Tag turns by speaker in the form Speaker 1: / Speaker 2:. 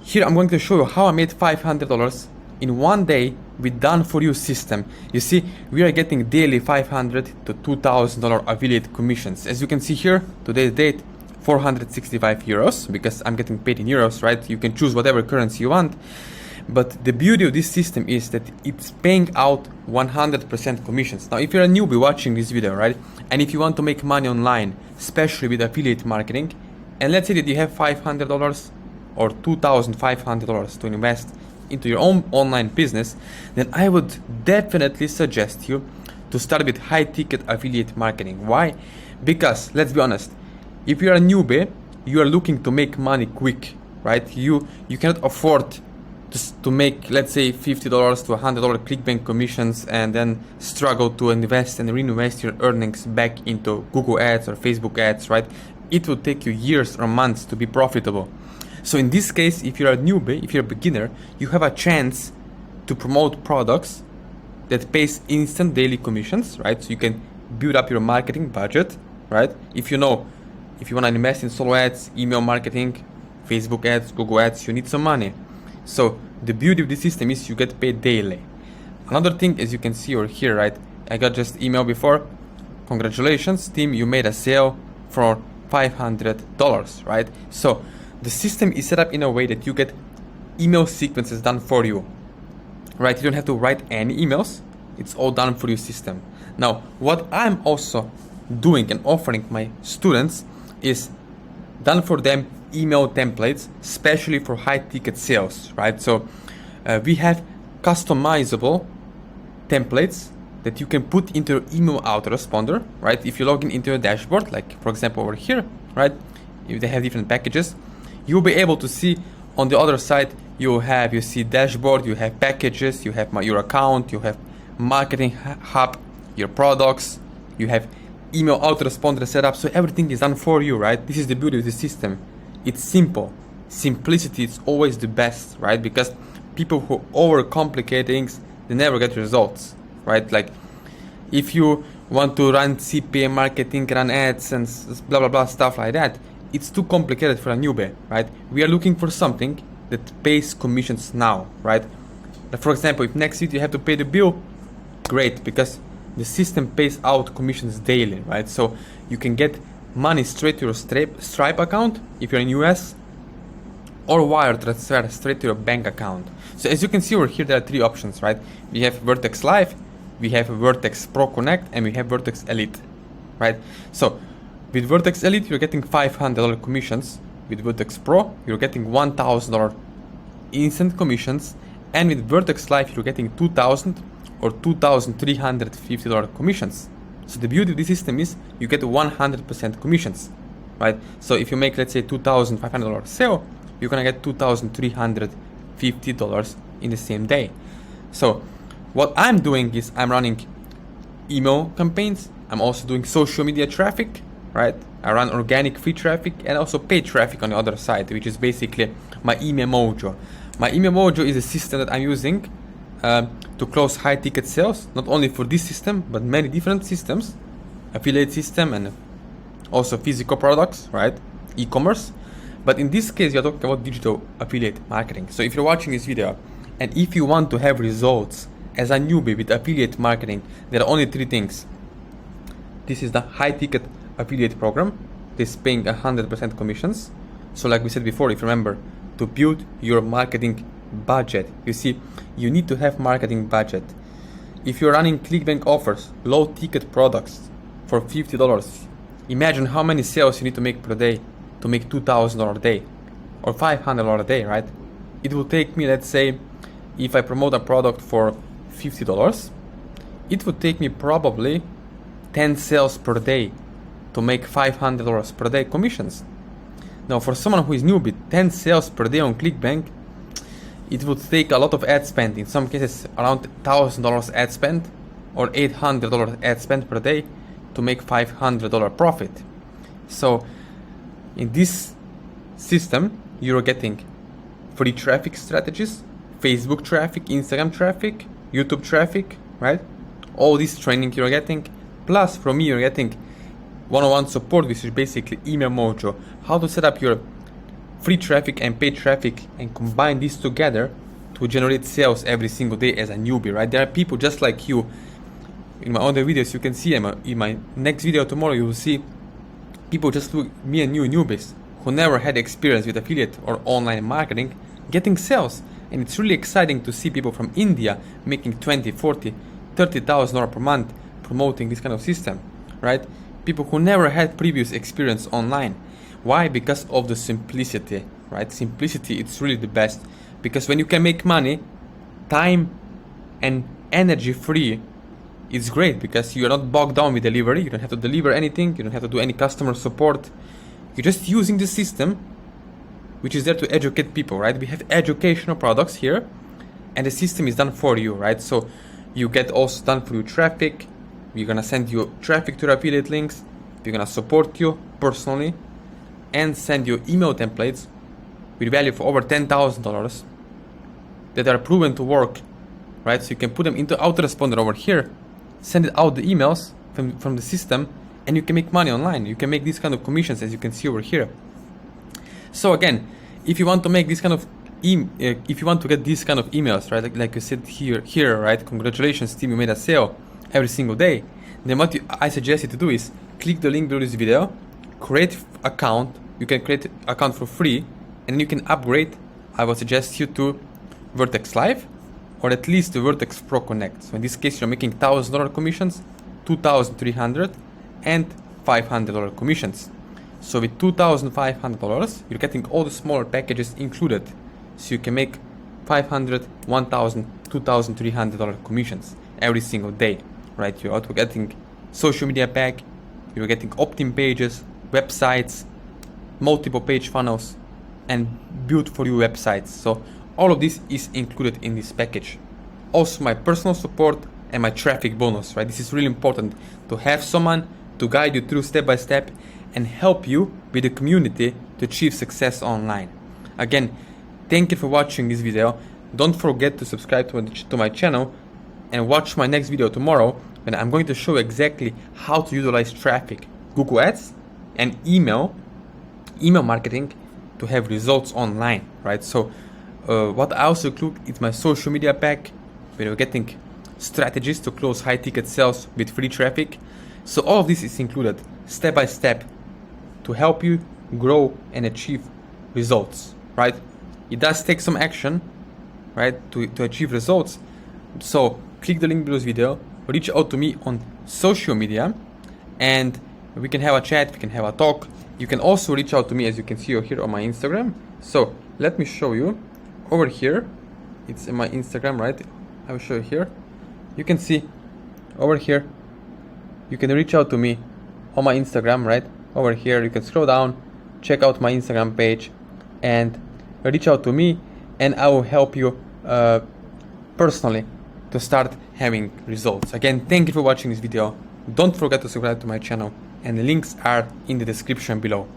Speaker 1: here I'm going to show you how I made $500 in one day with done for you system. You see, we are getting daily $500 to $2,000 affiliate commissions. As you can see here, today's date, 465 euros, because I'm getting paid in euros, right? You can choose whatever currency you want. But the beauty of this system is that it's paying out 100% commissions. Now, if you're a newbie watching this video, right, and if you want to make money online, especially with affiliate marketing, and let's say that you have $500 or $2,500 to invest into your own online business, then I would definitely suggest you to start with high ticket affiliate marketing. Why? Because let's be honest, if you're a newbie, you are looking to make money quick, right? You cannot afford to make, let's say, $50 to $100 ClickBank commissions and then struggle to invest and reinvest your earnings back into Google ads or Facebook ads, right? It will take you years or months to be profitable. So in this case, if you're a newbie, if you're a beginner, you have a chance to promote products that pays instant daily commissions, right? So you can build up your marketing budget, right? If you want to invest in solo ads, email marketing, Facebook ads, Google ads, you need some money. So the beauty of this system is you get paid daily. Another thing, as you can see over here, right? I got just email before. Congratulations, team, you made a sale for $500, right? So the system is set up in a way that you get email sequences done for you, right? You don't have to write any emails. It's all done for your system. Now, what I'm also doing and offering my students is done for them email templates, especially for high ticket sales, right? So we have customizable templates that you can put into your email autoresponder, right? If you log in into your dashboard, like for example over here, right? If they have different packages, you'll be able to see on the other side, you see dashboard, you have packages, you have your account, you have marketing hub, your products, you have email autoresponder set up, so everything is done for you, right? This is the beauty of the system. It's simple. Simplicity is always the best, right? Because people who overcomplicate things, they never get results, right? Like if you want to run CPA marketing, run ads and blah blah blah stuff like that, it's too complicated for a newbie, right? We are looking for something that pays commissions now, right? Like for example, if next week you have to pay the bill, great, because the system pays out commissions daily, right? So you can get money straight to your Stripe account if you're in US, or wire transfer straight to your bank account. So as you can see over here, there are three options, right? We have Vertex Live, we have Vertex Pro Connect, and we have Vertex Elite, right? So with Vertex Elite, you're getting $500 commissions. With Vertex Pro, you're getting $1,000 instant commissions. And with Vertex Live, you're getting $2,000 or $2,350 commissions. So the beauty of this system is you get 100% commissions, right? So if you make, let's say, $2,500 sale, you're gonna get $2,350 in the same day. So what I'm doing is I'm running email campaigns. I'm also doing social media traffic, right? I run organic free traffic and also paid traffic on the other side, which is basically my email mojo. My email mojo is a system that I'm using to close high ticket sales, not only for this system, but many different systems, affiliate system and also physical products, right? E-commerce. But in this case, we are talking about digital affiliate marketing. So if you're watching this video and if you want to have results as a newbie with affiliate marketing, there are only three things. This is the high ticket affiliate program. This is paying 100% commissions. So like we said before, if you remember, to build your marketing budget, you see, you need to have marketing budget. If you're running ClickBank offers, low ticket products for $50, imagine how many sales you need to make per day to make $2,000 a day or $500 a day, right? It will take me, let's say, if I promote a product for $50, it would take me probably 10 sales per day to make $500 per day commissions. Now for someone who is newbie, 10 sales per day on ClickBank, it would take a lot of ad spend, in some cases around $1,000 ad spend or $800 ad spend per day to make $500 profit. So in this system, you're getting free traffic strategies, Facebook traffic, Instagram traffic, YouTube traffic, right? All this training you're getting. Plus from me, you're getting one-on-one support, which is basically email mojo, how to set up your free traffic and paid traffic and combine these together to generate sales every single day as a newbie, right? There are people just like you. In my other videos, you can see in my next video tomorrow, you will see people just like me and newbies who never had experience with affiliate or online marketing getting sales. And it's really exciting to see people from India making 20, 40, $30,000 per month promoting this kind of system, right? People who never had previous experience online. Why? Because of the simplicity, right? Simplicity, it's really the best. Because when you can make money, time and energy free, it's great because you're not bogged down with delivery. You don't have to deliver anything. You don't have to do any customer support. You're just using the system, which is there to educate people, right? We have educational products here, and the system is done for you, right? So you get also done for you traffic. We're gonna send you traffic to your affiliate links. We're gonna support you personally and send you email templates with value for over $10,000 that are proven to work, right? So you can put them into autoresponder over here, send it out the emails from the system, and you can make money online. You can make these kind of commissions, as you can see over here. So again, if you want to make this kind of if you want to get these kind of emails, right, like you said here, right, congratulations team, you made a sale every single day, then what I suggest you to do is click the link below this video, create account. You can create an account for free, and then you can upgrade. I would suggest you to Vertex Live, or at least the Vertex Pro Connect. So in this case, you're making $1,000 commissions, $2,300, and $500 commissions. So with $2,500, you're getting all the smaller packages included. So you can make $500, $1,000, $2,300 commissions every single day, right? You're also getting social media pack, you're getting opt-in pages, websites, multiple page funnels, and built for you websites. So all of this is included in this package. Also my personal support and my traffic bonus, right? This is really important to have someone to guide you through step by step and help you with the community to achieve success online. Again, thank you for watching this video. Don't forget to subscribe to my channel and watch my next video tomorrow, when I'm going to show exactly how to utilize traffic, Google Ads, and email marketing to have results online, right? So what I also include is my social media pack, where you're getting strategies to close high ticket sales with free traffic. So all of this is included step by step to help you grow and achieve results, right? It does take some action, right, to achieve results. So click the link below this video, reach out to me on social media, and we can have a chat, we can have a talk. You can also reach out to me, as you can see here on my Instagram. So let me show you over here. It's in my Instagram, right? I will show you here. You can see over here, you can reach out to me on my Instagram, right? Over here, you can scroll down, check out my Instagram page, and reach out to me, and I will help you personally to start having results. Again, thank you for watching this video. Don't forget to subscribe to my channel, and the links are in the description below.